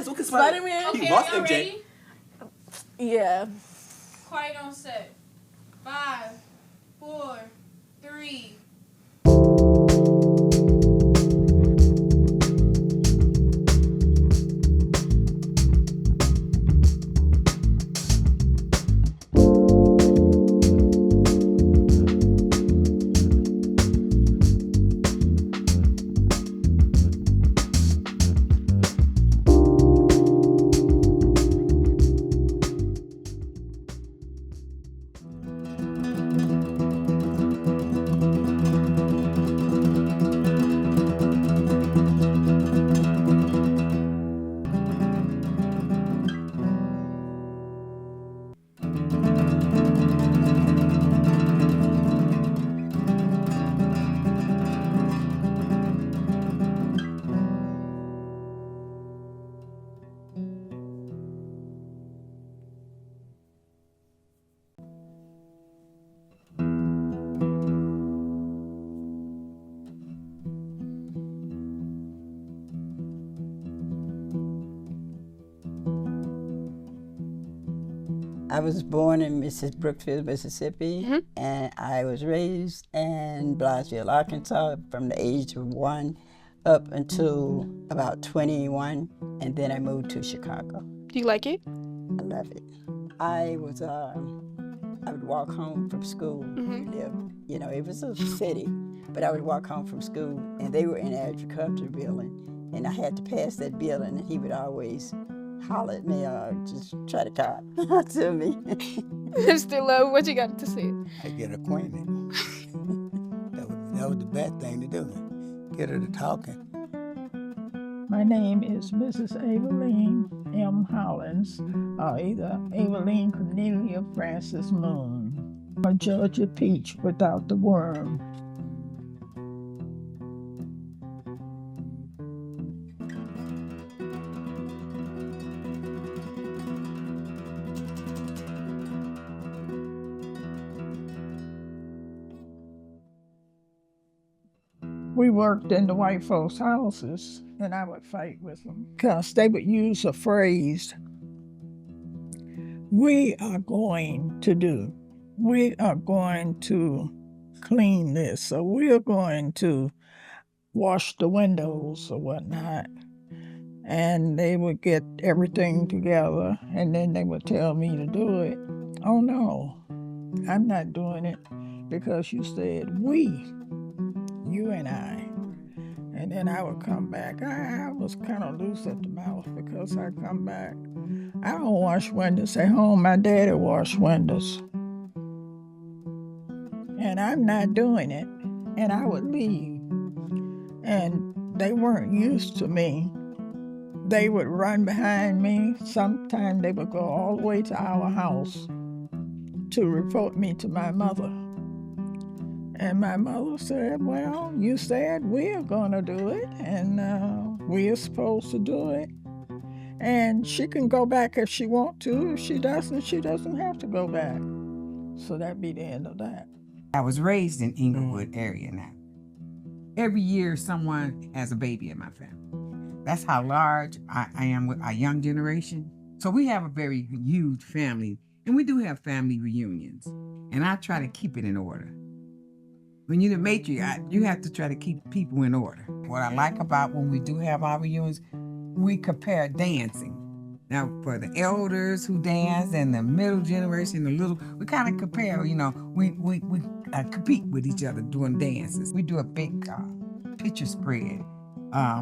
Yes, okay, Spider-Man. He Okay, lost are y'all MJ. ready? Yeah. Quiet on set. 5, 4, 3. I was born in Brookfield, Mississippi, and I was raised in Blytheville, Arkansas from the age of 1 up until about 21, and then I moved to Chicago. Do you like it? I love it. I would walk home from school. We lived, it was a city, but I would walk home from school, and they were in the agriculture building, and I had to pass that building, and he would always holler at me or just try to talk to me. Mr. Lowe, what you got to say? I get acquainted. that was the best thing to do. Get her to talking. My name is Mrs. Aveline M. Hollins, or either Aveline Cornelia Francis Moon, or Georgia Peach without the worm. We worked in the white folks' houses, and I would fight with them because they would use a phrase, we are going to clean this, or we're going to wash the windows or whatnot. And they would get everything together, and then they would tell me to do it. Oh no, I'm not doing it because you said we. You and I. And then I would come back. I was kind of loose at the mouth because I come back. I don't wash windows at home. My daddy washed windows. And I'm not doing it. And I would leave. And they weren't used to me. They would run behind me. Sometimes they would go all the way to our house to report me to my mother. And my mother said, well, you said we're going to do it, and we're supposed to do it. And she can go back if she wants to. If she doesn't have to go back. So that'd be the end of that. I was raised in Inglewood area now. Every year someone has a baby in my family. That's how large I am with our young generation. So we have a very huge family, and we do have family reunions. And I try to keep it in order. When you're the matriarch, you have to try to keep people in order. What I like about when we do have our reunions, we compare dancing. Now, for the elders who dance and the middle generation, the little, we kind of compare, we compete with each other doing dances. We do a big picture spread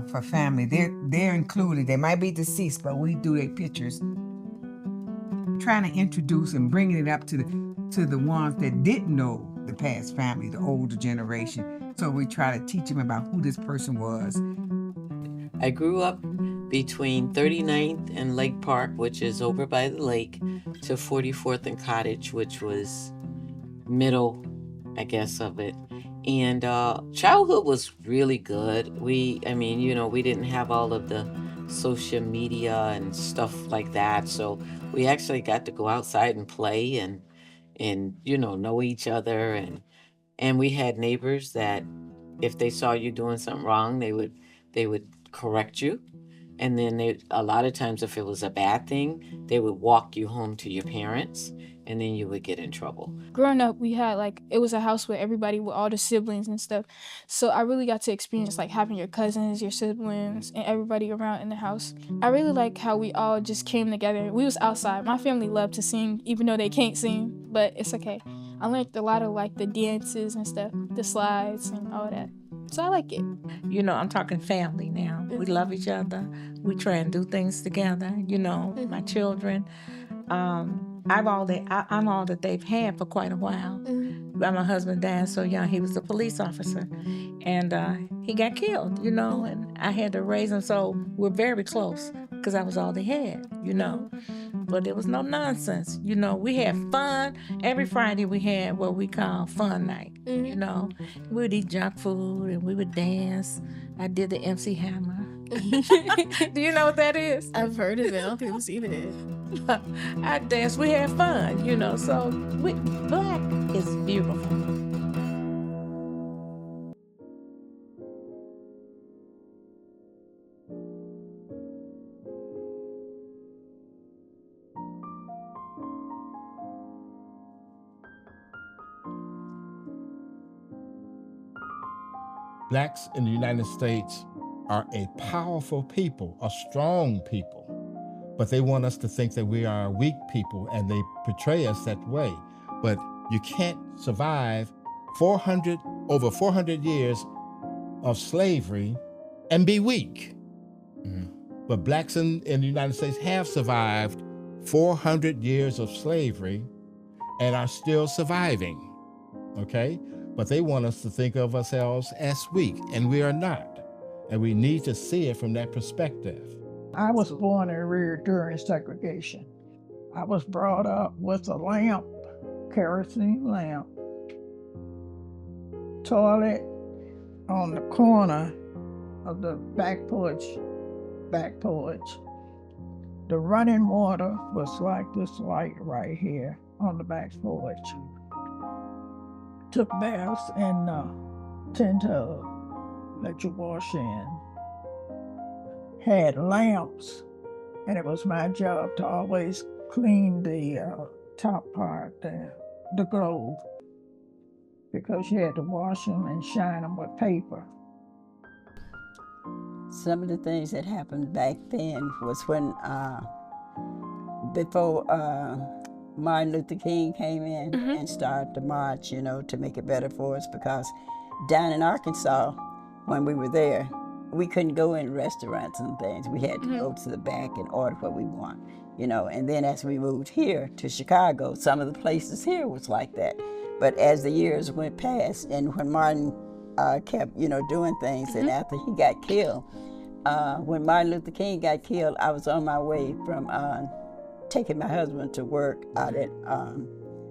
for family. They're included. They might be deceased, but we do their pictures. Trying to introduce and bringing it up to the ones that didn't know the past family, the older generation. So we try to teach them about who this person was. I grew up between 39th and Lake Park, which is over by the lake, to 44th and Cottage, which was middle, I guess, of it. And childhood was really good. We didn't have all of the social media and stuff like that. So we actually got to go outside and play and know each other, and we had neighbors that if they saw you doing something wrong, they would correct you, And then a lot of times, if it was a bad thing, they would walk you home to your parents, and then you would get in trouble. Growing up, we had it was a house with everybody, with all the siblings and stuff. So I really got to experience having your cousins, your siblings, and everybody around in the house. I really like how we all just came together. We was outside. My family loved to sing, even though they can't sing, but it's okay. I learned a lot of the dances and stuff, the slides and all that. So I like it. You know, I'm talking family now. We love each other. We try and do things together. You know, my children. I'm all that they've had for quite a while. My husband died so young. He was a police officer, and he got killed. You know, and I had to raise him. So we're very close because I was all they had. You know, but there was no nonsense. You know, we had fun. Every Friday we had what we call fun night. You know, we would eat junk food and we would dance. I did the MC Hammer. Do you know what that is? I've heard of it. I don't think I've seen it. I danced. We had fun, you know. So Black is beautiful. Blacks in the United States are a powerful people, a strong people, but they want us to think that we are a weak people, and they portray us that way. But you can't survive over 400 years of slavery and be weak. But blacks in the United States have survived 400 years of slavery and are still surviving, okay? But they want us to think of ourselves as weak, and we are not. And we need to see it from that perspective. I was born and reared during segregation. I was brought up with a lamp, kerosene lamp, toilet on the corner of the back porch. The running water was like this light right here on the back porch. Took baths in tin tub that you wash in. Had lamps, and it was my job to always clean the top part, the globe, because you had to wash them and shine them with paper. Some of the things that happened back then was when, before Martin Luther King came in and started the march, you know, to make it better for us, because down in Arkansas, when we were there, we couldn't go in restaurants and things. We had to go to the back and order what we want, you know. And then as we moved here to Chicago, some of the places here was like that. But as the years went past, and when Martin kept, you know, doing things, and after he got killed, when Martin Luther King got killed, I was on my way from taking my husband to work out at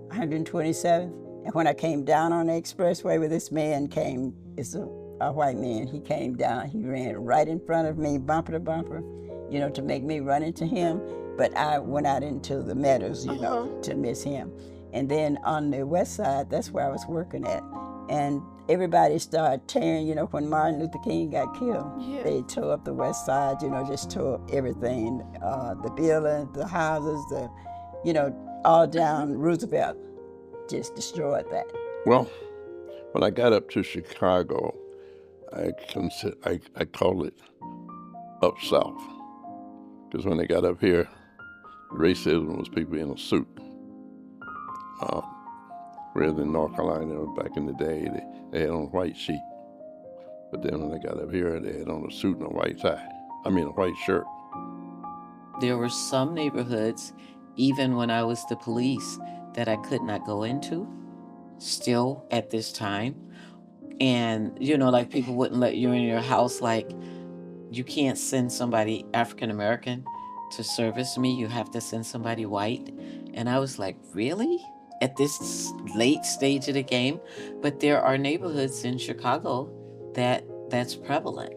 127th. And when I came down on the expressway where this man came, it's a white man, he came down, he ran right in front of me, bumper to bumper, you know, to make me run into him. But I went out into the meadows, you know, to miss him. And then on the west side, that's where I was working at. And everybody started tearing, you know, when Martin Luther King got killed, they tore up the west side, you know, just tore up everything, the building, the houses, you know, all down Roosevelt, just destroyed that. Well, when I got up to Chicago, I call it up south, because when they got up here, racism was people in a suit. Whereas in North Carolina, back in the day, they had on a white sheet. But then when they got up here, they had on a suit and a white tie. I mean, a white shirt. There were some neighborhoods, even when I was the police, that I could not go into, still at this time. And, you know, like people wouldn't let you in your house, like you can't send somebody African-American to service me, you have to send somebody white. And I was like, really? At this late stage of the game? But there are neighborhoods in Chicago that's prevalent.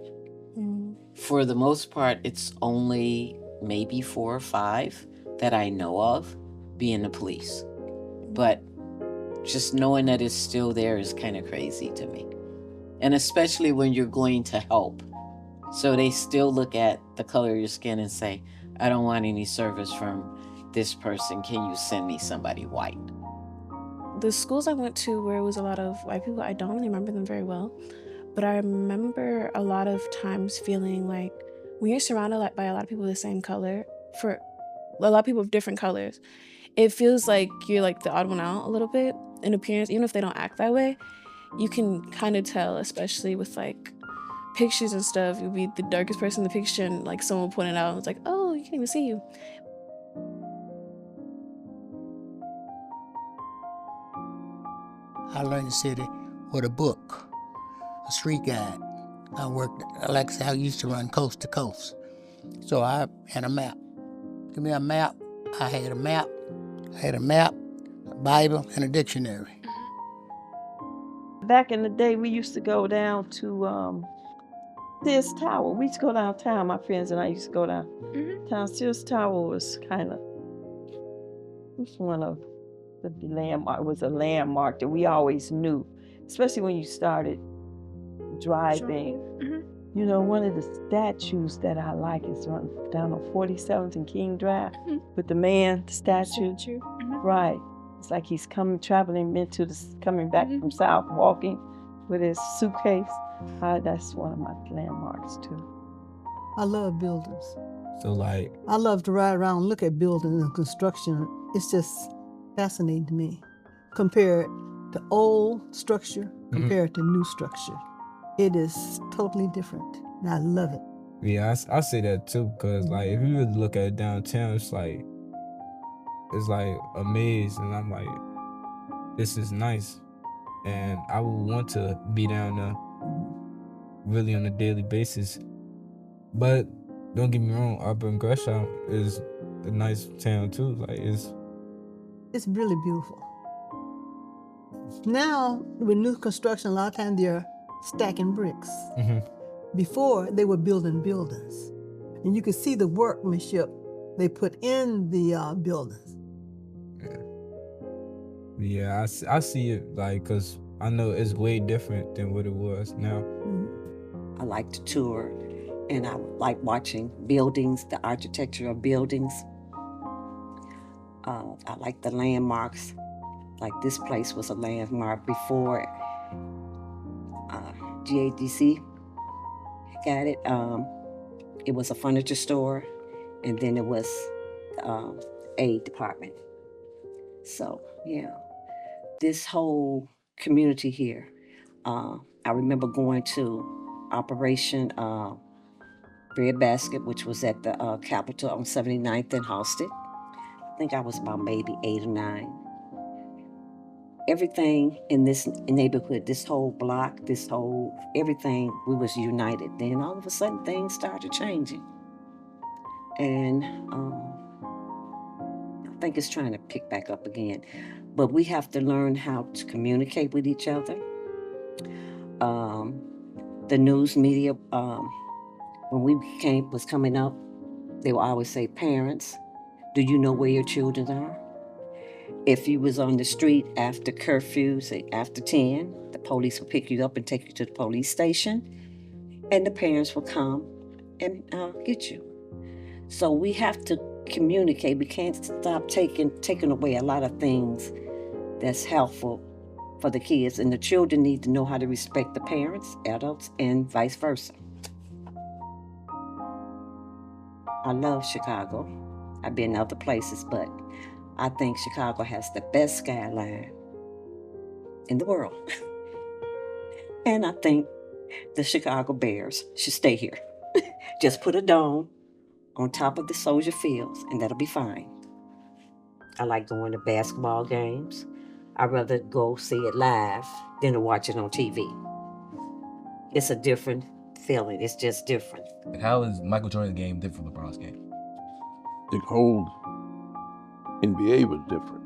For the most part, it's only maybe 4 or 5 that I know of being the police. But just knowing that it's still there is kind of crazy to me. And especially when you're going to help So they still look at the color of your skin and say, I don't want any service from this person. Can you send me somebody white? The schools I went to where it was a lot of white people, I don't really remember them very well. But I remember a lot of times feeling like when you're surrounded by a lot of people of the same color, for a lot of people of different colors, it feels like you're like the odd one out a little bit in appearance, even if they don't act that way. You can kind of tell, especially with like pictures and stuff. You'll be the darkest person in the picture and like someone pointed out, it's like, oh, you can't even see you. I learned the city with a book, a street guide. Like I said, I used to run coast to coast. So I had a map. Give me a map. I had a map, a Bible, and a dictionary. Back in the day, we used to go down to Sears Tower. We used to go downtown, my friends and I used to go downtown. Sears Tower was one of the landmark, was a landmark that we always knew, especially when you started driving. You know, one of the statues that I like is down on 47th and King Drive with the man, the statue. Right. It's like he's coming back from South, walking with his suitcase. That's one of my landmarks too. I love buildings. So like, I love to ride around and look at buildings and construction. It's just fascinating to me. Compared to old structure, compared to new structure. It is totally different, and I love it. Yeah, I say that too, because like, if you really look at it downtown, it's like a maze, and I'm like, this is nice. And I would want to be down there really on a daily basis. But don't get me wrong, Auburn Gresham is a nice town too. Like it's really beautiful. Now, with new construction, a lot of times they're stacking bricks. Before, they were building buildings. And you could see the workmanship they put in the buildings. Yeah, I see it, like, because I know it's way different than what it was now. I like to tour, and I like watching buildings, the architecture of buildings. I like the landmarks. Like this place was a landmark before GADC got it. It was a furniture store, and then it was aid department. So yeah, this whole community here. I remember going to Operation Breadbasket, which was at the Capitol on 79th and Halsted. I think I was about maybe 8 or 9. Everything in this neighborhood, this whole block, everything, we was united. Then all of a sudden things started changing. And I think it's trying to pick back up again. But we have to learn how to communicate with each other. The news media, when we was coming up, they would always say, parents, do you know where your children are? If you was on the street after curfew, say after 10, the police would pick you up and take you to the police station, and the parents would come and get you. So we have to communicate. We can't stop taking away a lot of things that's helpful for the kids, and the children need to know how to respect the parents, adults, and vice versa. I love Chicago. I've been other places, but I think Chicago has the best skyline in the world. And I think the Chicago Bears should stay here. Just put a dome on top of the Soldier Fields, and that'll be fine. I like going to basketball games. I'd rather go see it live than to watch it on TV. It's a different feeling. It's just different. How is Michael Jordan's game different from LeBron's game? The whole NBA was different.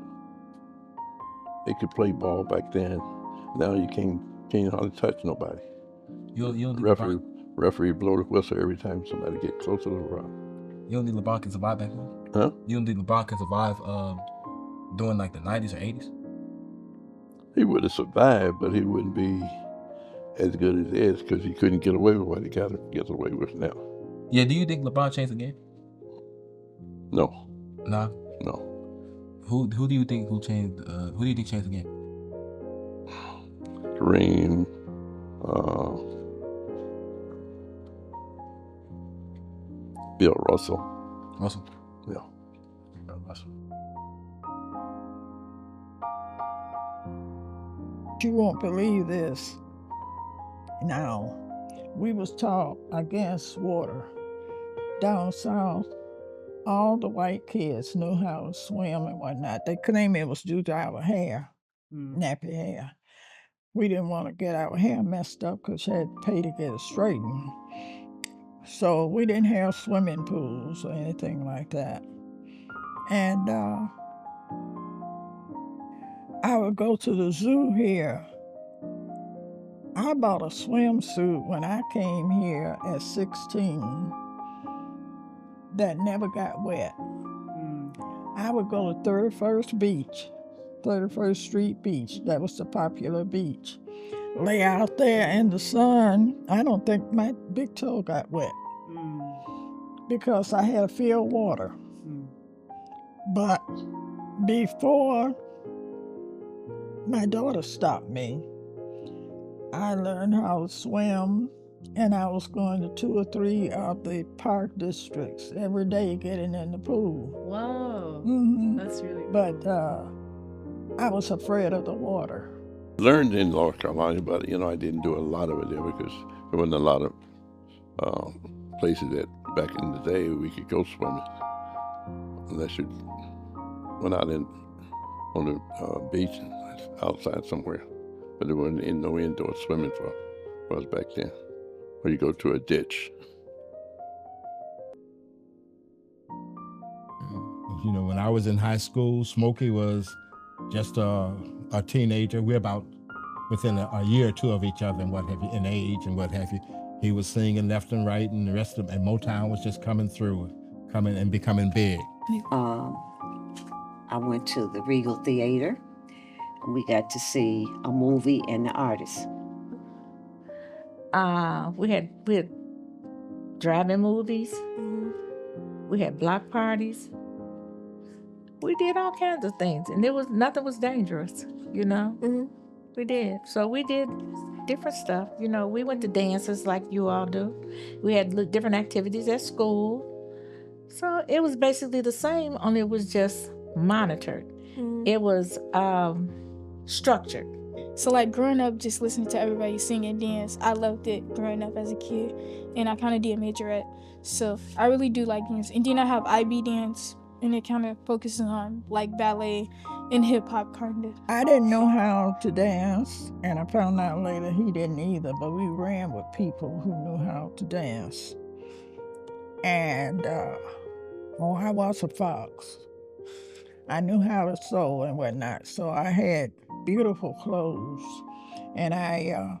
They could play ball back then. Now you can't hardly touch nobody. Referee blow the whistle every time somebody get close to the rock. You don't think LeBron can survive back then? Huh? You don't think LeBron can survive during like the 90s or 80s? He would have survived, but he wouldn't be as good as it is because he couldn't get away with what he gets away with now. Yeah, do you think LeBron changed again? No. Nah. No. Who do you think changed again? Kareem, Bill Russell. Russell? Yeah. Russell. You won't believe this. Now, we was taught against water. Down south, all the white kids knew how to swim and whatnot. They claim it was due to our hair, nappy hair. We didn't want to get our hair messed up because you had to pay to get it straightened. So we didn't have swimming pools or anything like that. And I would go to the zoo here. I bought a swimsuit when I came here at 16 that never got wet. I would go to 31st Street Beach. That was the popular beach. Lay out there in the sun. I don't think my big toe got wet because I had field water. But before my daughter stopped me, I learned how to swim, and I was going to 2 or 3 of the park districts every day getting in the pool. Wow. That's really cool. But I was afraid of the water. Learned in North Carolina, but I didn't do a lot of it there because there wasn't a lot of places that back in the day we could go swimming unless you went out on the beach outside somewhere. But there wasn't no indoor swimming for us back then. Or you go to a ditch. When I was in high school, Smokey was just a teenager. We're about within a year or two of each other and what have you, in age and what have you. He was singing left and right, and the rest of and Motown was just coming through, and becoming big. I went to the Regal Theater. We got to see a movie and the artist. We had drive-in movies. We had block parties. We did all kinds of things, and nothing was dangerous, We did. So we did different stuff. We went to dances like you all do. We had different activities at school. So it was basically the same, only it was just monitored. It was structured. So like growing up, just listening to everybody sing and dance, I loved it growing up as a kid, and I kind of did majorette. So I really do like dance. And then I have IB dance, and it kind of focuses on like ballet and hip hop kind of. I didn't know how to dance, and I found out later he didn't either, but we ran with people who knew how to dance. And I was a fox. I knew how to sew and whatnot, so I had beautiful clothes, and I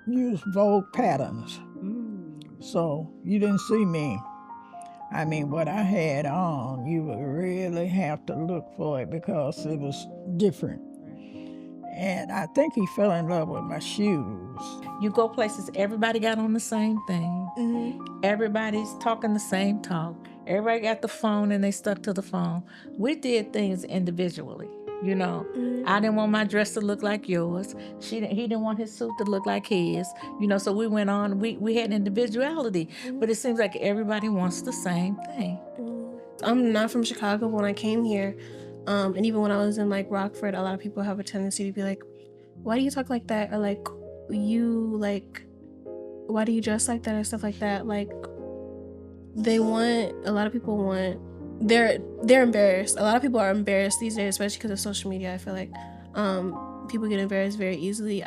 used Vogue patterns. So you didn't see me. I mean, what I had on, you would really have to look for it because it was different. And I think he fell in love with my shoes. You go places, everybody got on the same thing. Everybody's talking the same talk. Everybody got the phone and they stuck to the phone. We did things individually, I didn't want my dress to look like yours. He didn't want his suit to look like his. So we went on, we had individuality, but it seems like everybody wants the same thing. I'm not from Chicago. When I came here, and even when I was in like Rockford, a lot of people have a tendency to be like, why do you talk like that? Or like, why do you dress like that or stuff like that? Like, a lot of people want, they're embarrassed. A lot of people are embarrassed these days, especially because of social media. I feel like people get embarrassed very easily.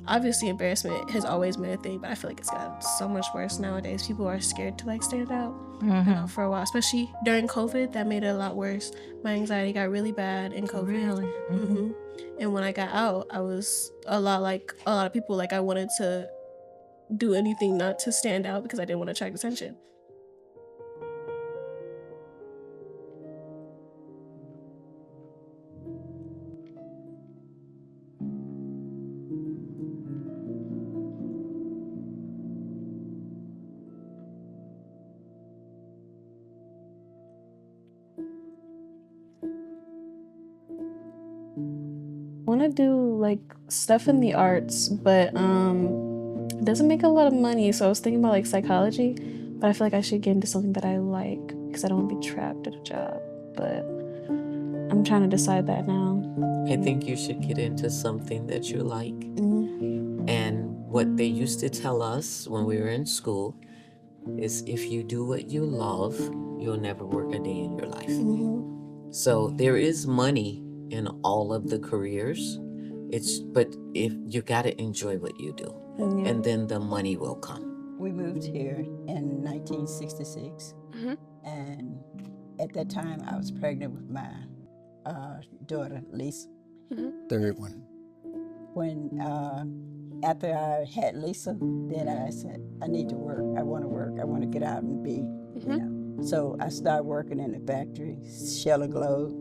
Obviously embarrassment has always been a thing, but I feel like it's gotten so much worse nowadays. People are scared to like stand out. For a while, especially during COVID, that made it a lot worse. My anxiety got really bad in COVID. Really? And when I got out, I was a lot of people. Like I wanted to do anything not to stand out because I didn't want to attract attention. want to do like stuff in the arts, but it doesn't make a lot of money. So I was thinking about like psychology, but I feel like I should get into something that I like because I don't want to be trapped at a job. But I'm trying to decide that now. I think you should get into something that you like. And what they used to tell us when we were in school is if you do what you love, you'll never work a day in your life. So there is money in all of the careers. But if you gotta enjoy what you do, and then the money will come. We moved here in 1966, and at that time I was pregnant with my daughter, Lisa. Third one. When after I had Lisa, then I said, I need to work. I want to work. I want to get out and be, you know. So I started working in the factory, Shell and Globe.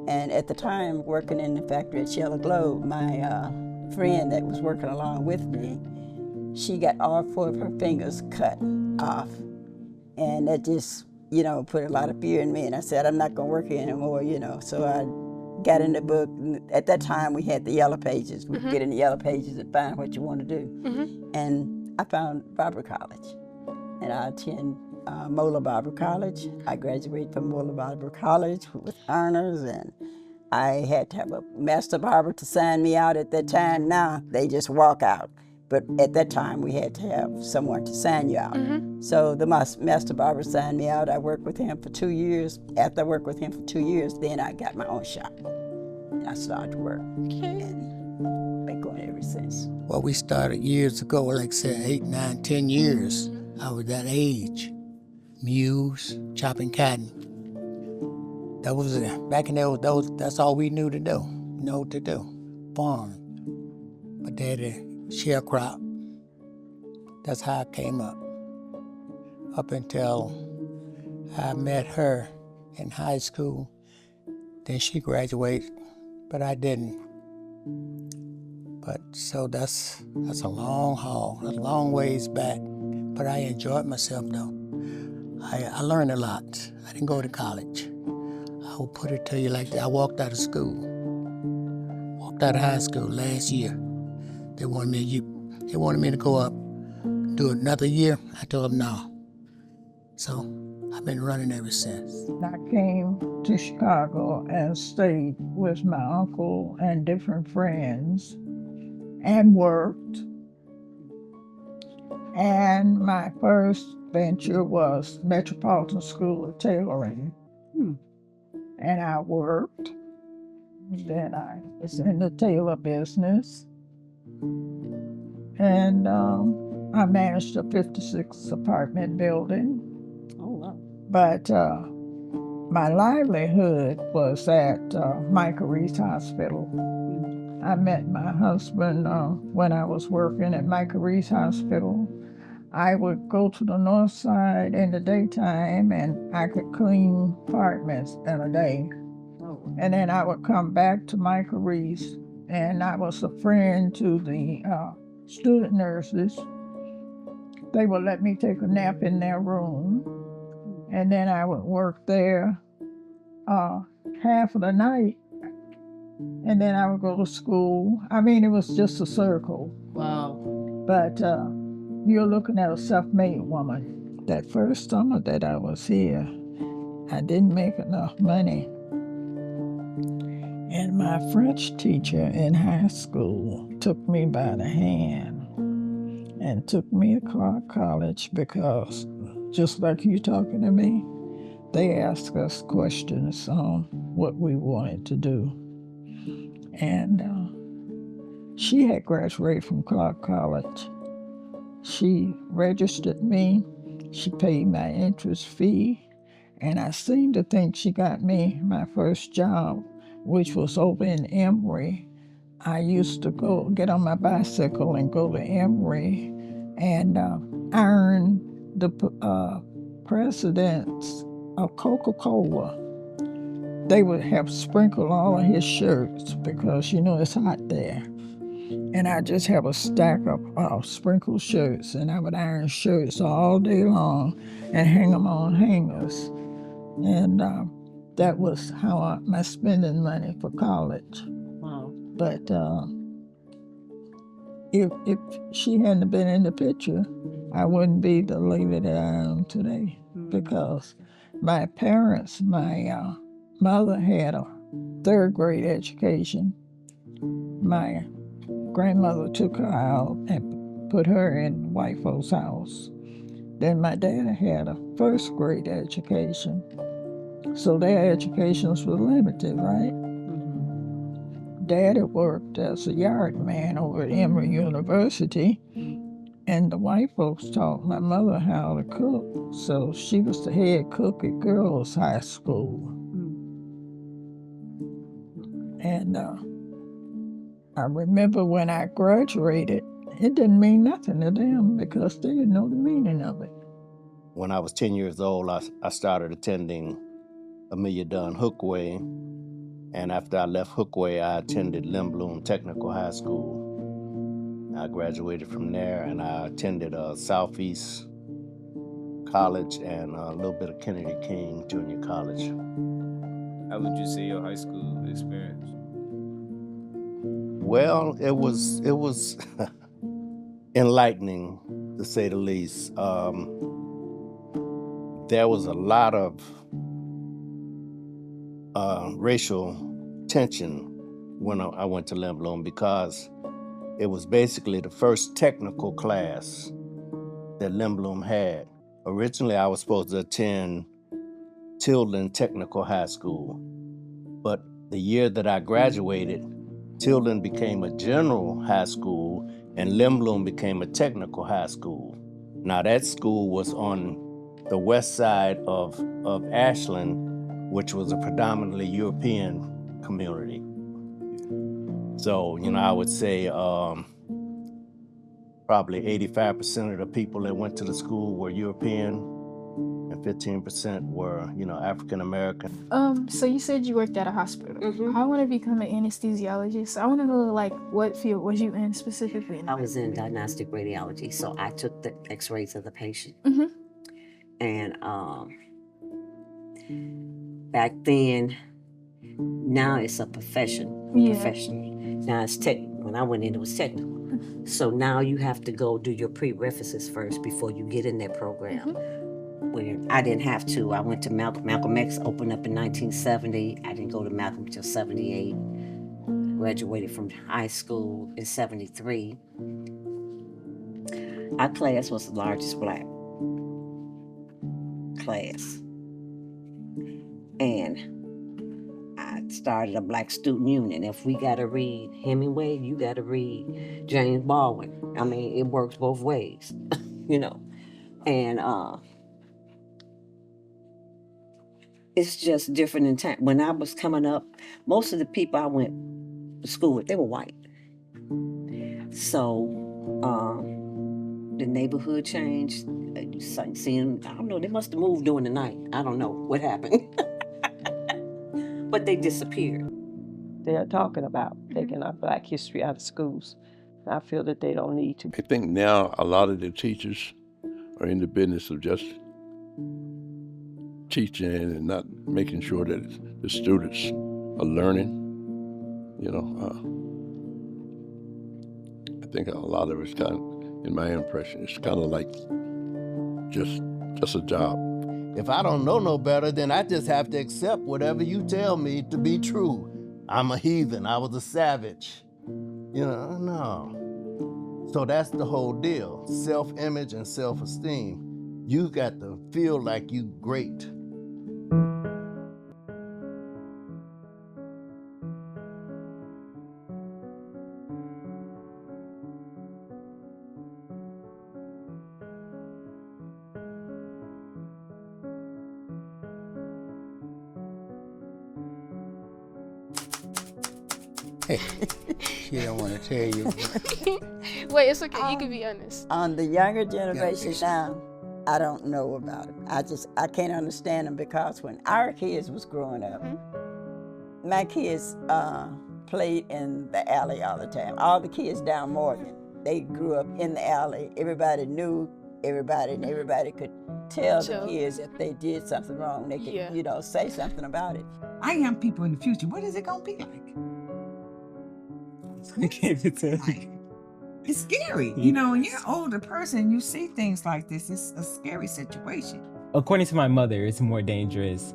And at the time, working in the factory at Shell and Globe, my friend that was working along with me, she got all 4 of her fingers cut off. And that just, you know, put a lot of fear in me. And I said, I'm not going to work here anymore, you know. So I got in the book. At that time, we had the yellow pages. We could get in the yellow pages and find what you want to do. And I found Barber College. And I attended Moeller Barber College. I graduated from Moeller Barber College with honors, and I had to have a master barber to sign me out at that time. Now, they just walk out. But at that time, we had to have someone to sign you out. So the master barber signed me out. I worked with him for 2 years. After I worked with him for 2 years, then I got my own shop. And I started to work. And been going ever since. Well, we started years ago, like I said, 8, 9, 10 years. I was that age. Muse, chopping cotton. That was it. Back in those, that's all we knew to do. Farm. My daddy, sharecrop. That's how I came up. Up until I met her in high school. Then she graduated, but I didn't. But so that's a long haul, a long ways back. But I enjoyed myself though. I learned a lot. I didn't go to college. I will put it to you like that. I walked out of school. Walked out of high school last year. They wanted me to go up, do another year. I told them no. So I've been running ever since. I came to Chicago and stayed with my uncle and different friends and worked. And my first venture was Metropolitan School of Tailoring. And I worked. Then I was in the tailor business. And I managed a 56 apartment building. Oh, wow. But my livelihood was at Micah Reese Hospital. I met my husband when I was working at Micah Reese Hospital. I would go to the north side in the daytime and I could clean apartments in a day. And then I would come back to Micah Reese, and I was a friend to the student nurses. They would let me take a nap in their room, and then I would work there half of the night, and then I would go to school. I mean, it was just a circle. Wow. But you're looking at a self-made woman. That first summer that I was here, I didn't make enough money. And my French teacher in high school took me by the hand and took me to Clark College because, just like you talking to me, they asked us questions on what we wanted to do. And she had graduated from Clark College. She registered me. She paid my entrance fee. And I seem to think she got me my first job, which was over in Emory. I used to go get on my bicycle and go to Emory and iron the presidents of Coca-Cola. They would have sprinkled all of his shirts because, you know, it's hot there. And I just have a stack of sprinkled shirts, and I would iron shirts all day long and hang them on hangers. And that was how my spending money for college. Wow. But if she hadn't been in the picture, I wouldn't be the lady that I am today. Because my parents, my mother had a third grade education. My grandmother took her out and put her in white folks' house. Then my dad had a first grade education. So their educations were limited, right? Dad had worked as a yard man over at Emory University, and the white folks taught my mother how to cook. So she was the head cook at girls' high school. And I remember when I graduated, it didn't mean nothing to them because they didn't know the meaning of it. When I was 10 years old, I started attending Amelia Dunn Hookway. And after I left Hookway, I attended Lindblom Technical High School. I graduated from there, and I attended Southeast College and a little bit of Kennedy King Junior College. How would you say your high school experience? Well, it was enlightening, to say the least. There was a lot of racial tension when I went to Lindblom because it was basically the first technical class that Lindblom had. Originally, I was supposed to attend Tilden Technical High School, but the year that I graduated, Tilden became a general high school and Lindblom became a technical high school. Now that school was on the west side of Ashland, which was a predominantly European community. So, I would say probably 85% of the people that went to the school were European and 15% were, African American. So you said you worked at a hospital. I want to become an anesthesiologist. I want to know, what field was you in specifically? I was in diagnostic radiology, so I took the x-rays of the patient. And back then, now it's a profession. Now it's when I went in, it was technical. So now you have to go do your prerequisites first before you get in that program. Where I didn't have to. I went to Malcolm X opened up in 1970. I didn't go to Malcolm until 78. Graduated from high school in 73. Our class was the largest Black class. And I started a Black student union. If we got to read Hemingway, you got to read James Baldwin. I mean, it works both ways, And it's just different in time. When I was coming up, most of the people I went to school with, they were white. So the neighborhood changed. Seeing, I don't know, they must have moved during the night. I don't know what happened. But they disappeared. They are talking about taking our Black history out of schools. I feel that they don't need to. I think now a lot of the teachers are in the business of just teaching and not making sure that the students are learning. I think a lot of it's kind of, in my impression, it's kind of like just a job. If I don't know no better, then I just have to accept whatever you tell me to be true. I'm a heathen. I was a savage. No. So that's the whole deal. Self-image and self-esteem. You got to feel like you great. She don't want to tell you. Wait, it's okay. You can be honest. On the younger generation now, I don't know about it. I can't understand them because when our kids was growing up, my kids played in the alley all the time. All the kids down Morgan, they grew up in the alley. Everybody knew everybody, and everybody could tell the kids if they did something wrong. They could, say something about it. Our young people in the future, what is it gonna be like? gave it to her. It's scary. You know, when you're an older person, you see things like this. It's a scary situation. According to my mother, it's more dangerous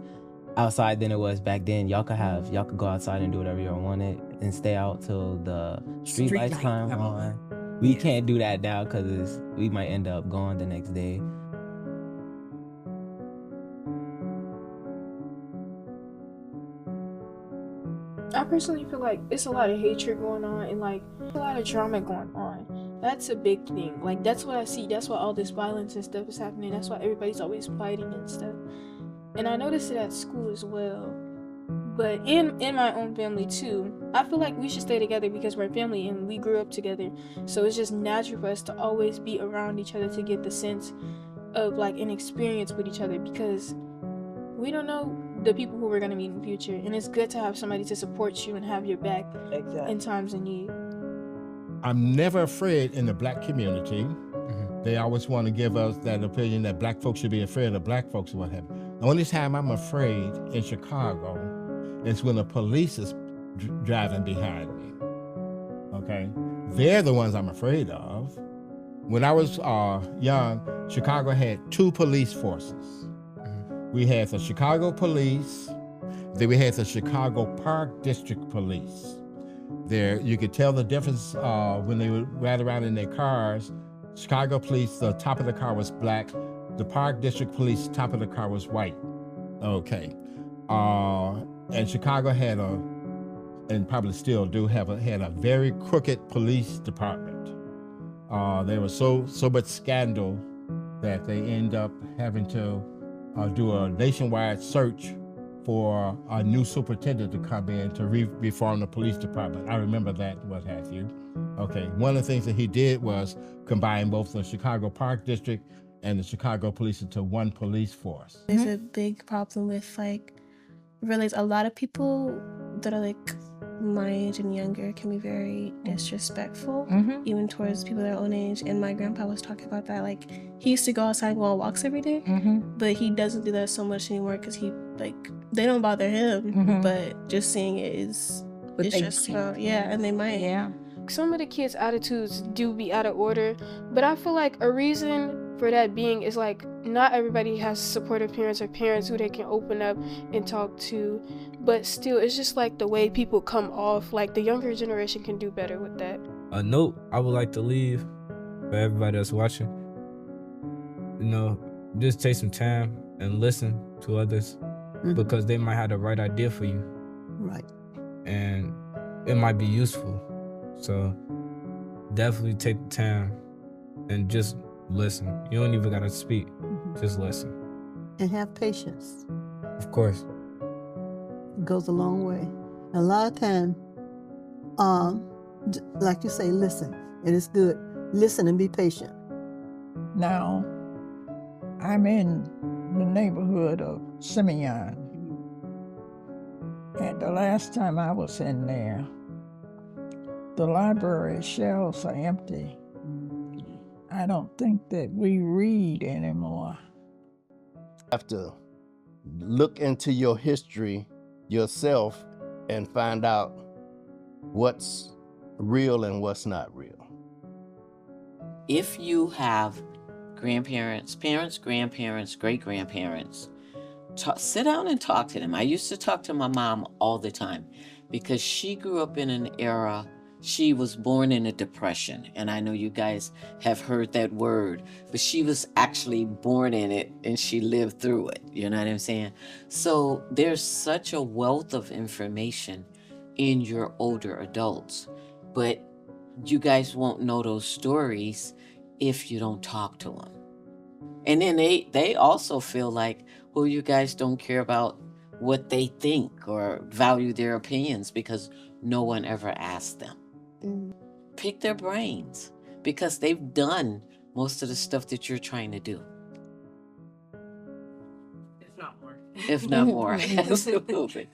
outside than it was back then. Y'all could go outside and do whatever y'all wanted and stay out till the street lights come on. We can't do that now because we might end up gone the next day. I personally feel like it's a lot of hatred going on and like a lot of drama going on. That's a big thing. Like that's what I see. That's why all this violence and stuff is happening. That's why everybody's always fighting and stuff. And I noticed it at school as well. But in my own family too. I feel like we should stay together because we're family and we grew up together. So it's just natural for us to always be around each other to get the sense of like an experience with each other because we don't know the people who we're going to meet in the future, and it's good to have somebody to support you and have your back in times of need. I'm never afraid in the black community. They always want to give us that opinion that black folks should be afraid of black folks or what have you. The only time I'm afraid in Chicago is when the police is driving behind me. Okay? They're the ones I'm afraid of. When I was young, Chicago had 2 police forces. We had the Chicago Police, then we had the Chicago Park District Police. There, you could tell the difference when they would ride around in their cars. Chicago Police, the top of the car was black. The Park District Police, top of the car was white. Okay. And Chicago had and probably still do had a very crooked police department. There was so much scandal that they end up having to do a nationwide search for a new superintendent to come in to reform the police department. I remember that, what have you. Okay, one of the things that he did was combine both the Chicago Park District and the Chicago Police into one police force. There's a big problem with like, realize a lot of people that are like my age and younger can be very disrespectful, even towards people their own age. And my grandpa was talking about that. Like, he used to go outside and go on walks every day, but he doesn't do that so much anymore because he, like, they don't bother him, but just seeing it is, it's just, and they might. Yeah. Some of the kids' attitudes do be out of order, but I feel like a reason for that being is like not everybody has supportive parents or parents who they can open up and talk to, but still it's just like the way people come off. Like the younger generation can do better with that. A note I would like to leave for everybody that's watching, you know, just take some time and listen to others because they might have the right idea for you. Right. And it might be useful. So definitely take the time and just listen. You don't even gotta speak. Just listen. And have patience. Of course. It goes a long way. And a lot of time, like you say, listen. It is good. Listen and be patient. Now, I'm in the neighborhood of Simeon. And the last time I was in there, the library shelves are empty. I don't think that we read anymore. You have to look into your history yourself and find out what's real and what's not real. If you have grandparents, parents, grandparents, great-grandparents, sit down and talk to them. I used to talk to my mom all the time because she grew up in an era. She was born in a depression, and I know you guys have heard that word, but she was actually born in it and she lived through it. You know what I'm saying? So there's such a wealth of information in your older adults, but you guys won't know those stories if you don't talk to them. And then they also feel like, well, you guys don't care about what they think or value their opinions because no one ever asked them. Pick their brains because they've done most of the stuff that you're trying to do. If not more. If not more, absolutely.